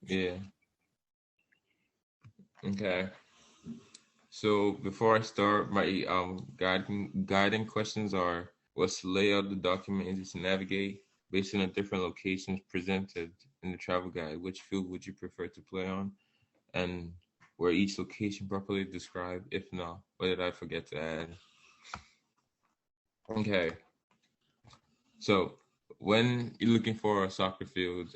Yeah. Okay. So before I start, my guiding questions are: what's the layout of the document easy to navigate based on the different locations presented in the travel guide? Which field would you prefer to play on? And were each location properly described? If not, what did I forget to add? Okay. So when you're looking for a soccer field,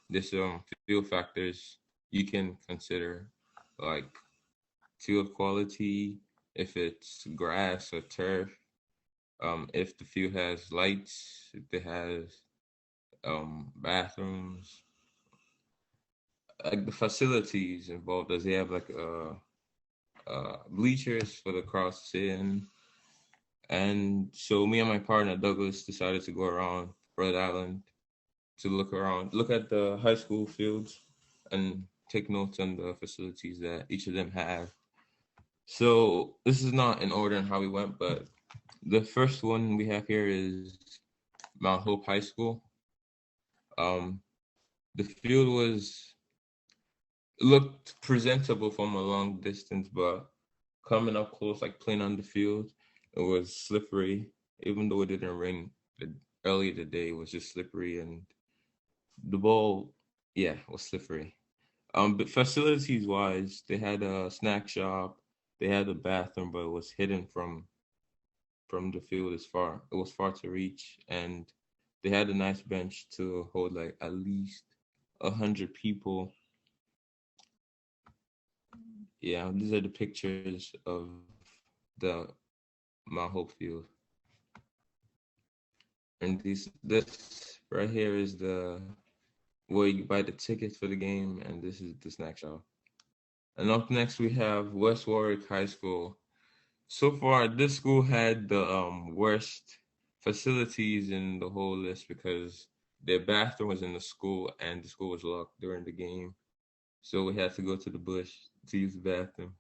there's some field factors you can consider, like field quality, if it's grass or turf, if the field has lights, if it has bathrooms, like the facilities involved. Does he have like bleachers for the crowd to sit in? And so me and my partner Douglas decided to go around Rhode Island to look around, look at the high school fields, and take notes on the facilities that each of them have. So this is not in order in how we went, but the first one we have here is Mount Hope High School. Um, the field was looked presentable from a long distance, but coming up close, like playing on the field, it was slippery. Even though it didn't rain earlier today, it was just slippery, and the ball, yeah, was slippery. But facilities wise, they had a snack shop, they had a bathroom, but it was hidden from the field. As far it was far to reach, and they had a nice bench to hold like at least 100 people. Yeah, these are the pictures of the Mount Hope field, and this right here is the where you buy the tickets for the game, and this is the snack shop. And up next we have West Warwick High School. So far, this school had the worst facilities in the whole list because their bathroom was in the school and the school was locked during the game. So we had to go to the bush to use the bathroom.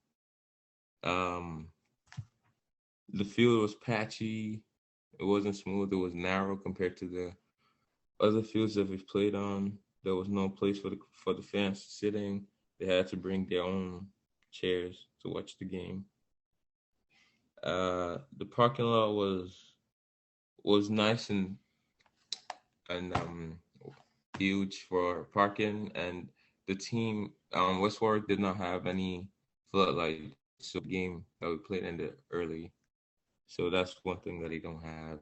Um, the field was patchy. It wasn't smooth. It was narrow compared to the other fields that we've played on. There was no place for the fans to sit in. They had to bring their own chairs to watch the game. The parking lot was nice and huge for parking, and the team West Warwick did not have any floodlights, so the game that we played ended early. So that's one thing that they don't have.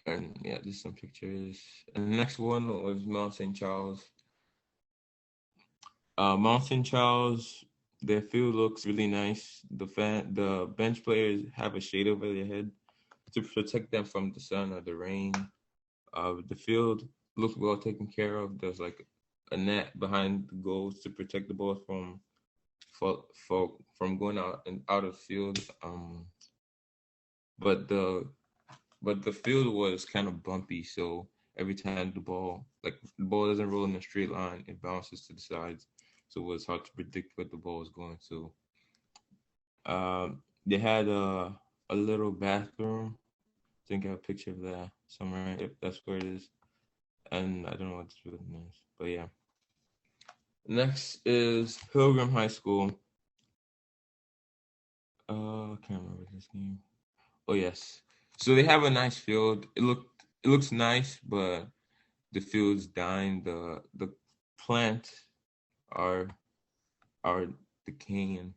And yeah, just some pictures. And the next one was Mount St. Charles. Mount St. Charles, their field looks really nice. The bench players have a shade over their head to protect them from the sun or the rain. The field looks well taken care of. There's like a net behind the goals to protect the ball from going out and out of the field. But the field was kind of bumpy, so every time the ball doesn't roll in a straight line, it bounces to the sides, so it was hard to predict what the ball was going to. They had a little bathroom. I think I have a picture of that somewhere. Yep, that's where it is. And I don't know what this building is, but yeah. Next is Pilgrim High School. I can't remember his name. Oh yes. So they have a nice field. It looks nice, but the field's dying. The plants are are decaying.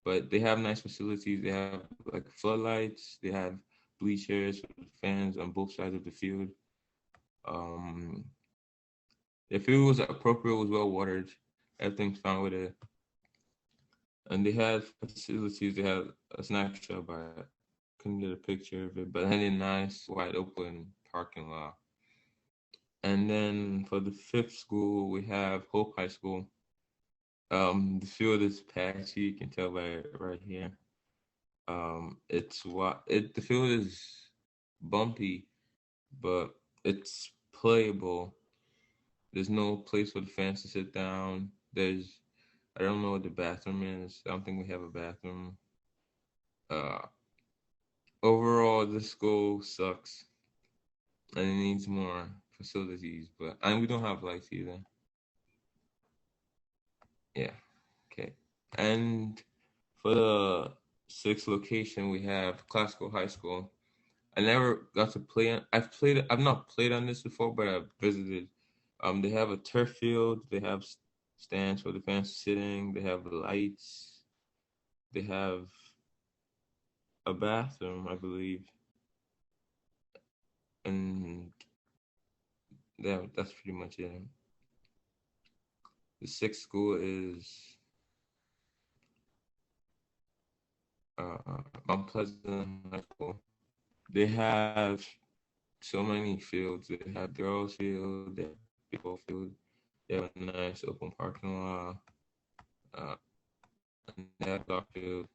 But they have nice facilities. They have like floodlights. They have bleachers, fans on both sides of the field. Um, the field was appropriate. Was well watered. Everything's fine with it. And they had facilities. They had a snack shop. I couldn't get a picture of it, but they had a nice wide open parking lot. And then for the fifth school, we have Hope High School. The field is patchy. You can tell by right here. The field is bumpy, but it's playable. There's no place for the fans to sit down. I don't know what the bathroom is. I don't think we have a bathroom. Uh, Overall, this school sucks and it needs more facilities, and we don't have lights either. Yeah. Okay. And for the sixth location, we have Classical High School. I never got to play on. I've not played on this before, but I've visited. They have a turf field. They have stands for the fans sitting. They have lights. They have a bathroom, I believe, and that's pretty much it. The sixth school is Mount Pleasant High School. They have so many fields. They have girls' field. They have baseball field. They have a nice open parking lot. Uh, and they have dog field,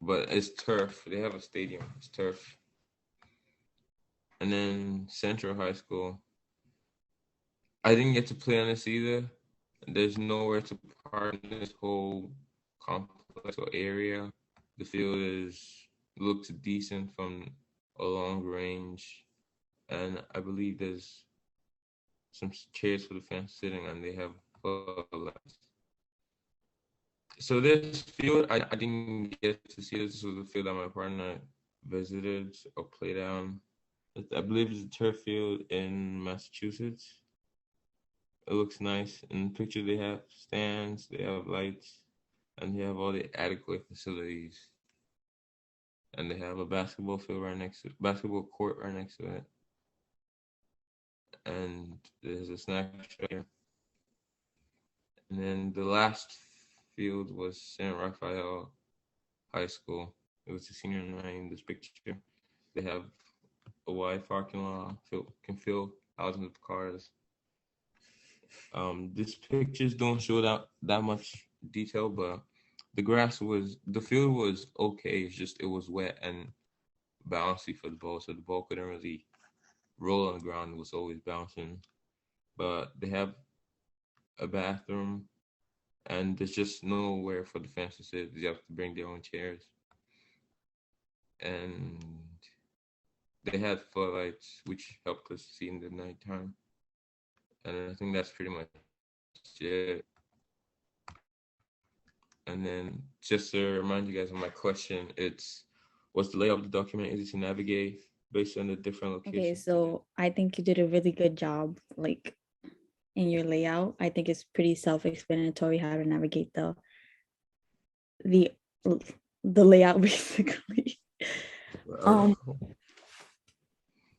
but it's turf. They have a stadium. It's turf. And then Central High School. I didn't get to play on this either. There's nowhere to park in this whole complex or area. The field looks decent from a long range, and I believe there's some chairs for the fans sitting, and they have lights. So this field, I didn't get to see this. This was the field that my partner visited or played on. I believe it's a turf field in Massachusetts. It looks nice. In the picture, they have stands, they have lights, and they have all the adequate facilities. And they have a basketball court right next to it. And there's a snack shack here. And then the last field was San Rafael High School. It was the senior night in this picture. They have a wide parking lot, can fill thousands of cars. These pictures don't show that much detail, but the field was okay. It's just it was wet and bouncy for the ball, so the ball couldn't really roll on the ground. It was always bouncing. But they have a bathroom, and there's just nowhere for the fans to sit. You have to bring their own chairs, and they had floodlights, which helped us see in the nighttime. And I think that's pretty much it. And then just to remind you guys of my question, what's the layout of the document easy to navigate based on the different locations? Okay, so I think you did a really good job, like in your layout. I think it's pretty self-explanatory how to navigate the the layout basically. Um,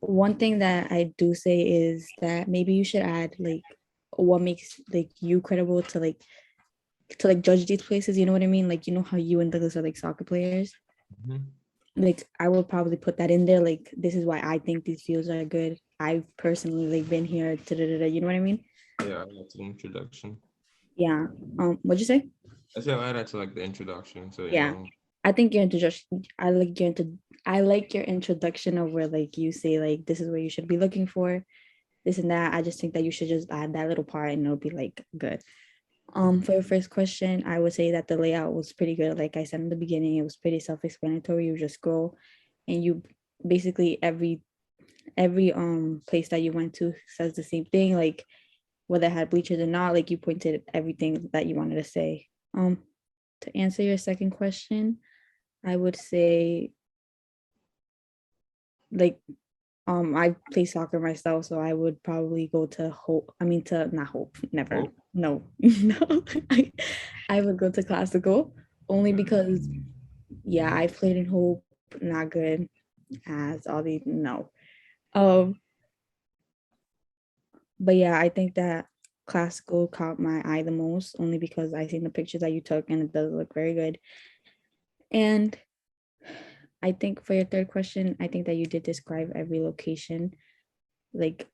one thing that I do say is that maybe you should add like what makes like you credible to judge these places. You know what I mean? Like, you know how you and Douglas are like soccer players. Mm-hmm. Like, I would probably put that in there. Like, this is why I think these fields are good. I've personally like been here. You know what I mean? Yeah, that's an introduction. Yeah. What'd you say? I said I add to like the introduction, so Yeah. I think your introduction. I like your introduction of where like you say like this is what you should be looking for, this and that. I just think that you should just add that little part and it'll be like good. For your first question, I would say that the layout was pretty good. Like I said in the beginning, it was pretty self-explanatory. You just scroll and you basically every place that you went to says the same thing, like whether it had bleachers or not, like you pointed everything that you wanted to say. To answer your second question, I would say like I play soccer myself, so I would probably go to Hope. I mean to not Hope, never. Hope? No, no. I would go to Classical only because yeah, I played in Hope, not good as all these no. Um, but yeah, I think that Classical caught my eye the most only because I seen the pictures that you took and it does look very good. And I think for your third question, I think that you did describe every location like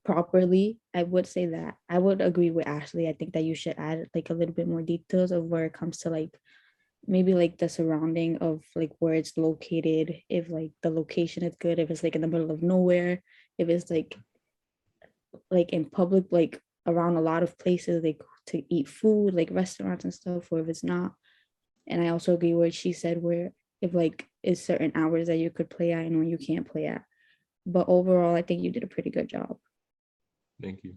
properly. I would say that I would agree with Ashley. I think that you should add like a little bit more details of where it comes to like maybe like the surrounding of like where it's located, if like the location is good, if it's like in the middle of nowhere, if it's like in public, like around a lot of places like to eat food, like restaurants and stuff, or if it's not. And I also agree with what she said where if like it's certain hours that you could play at and when you can't play at. but overall, I think you did a pretty good job. Thank you.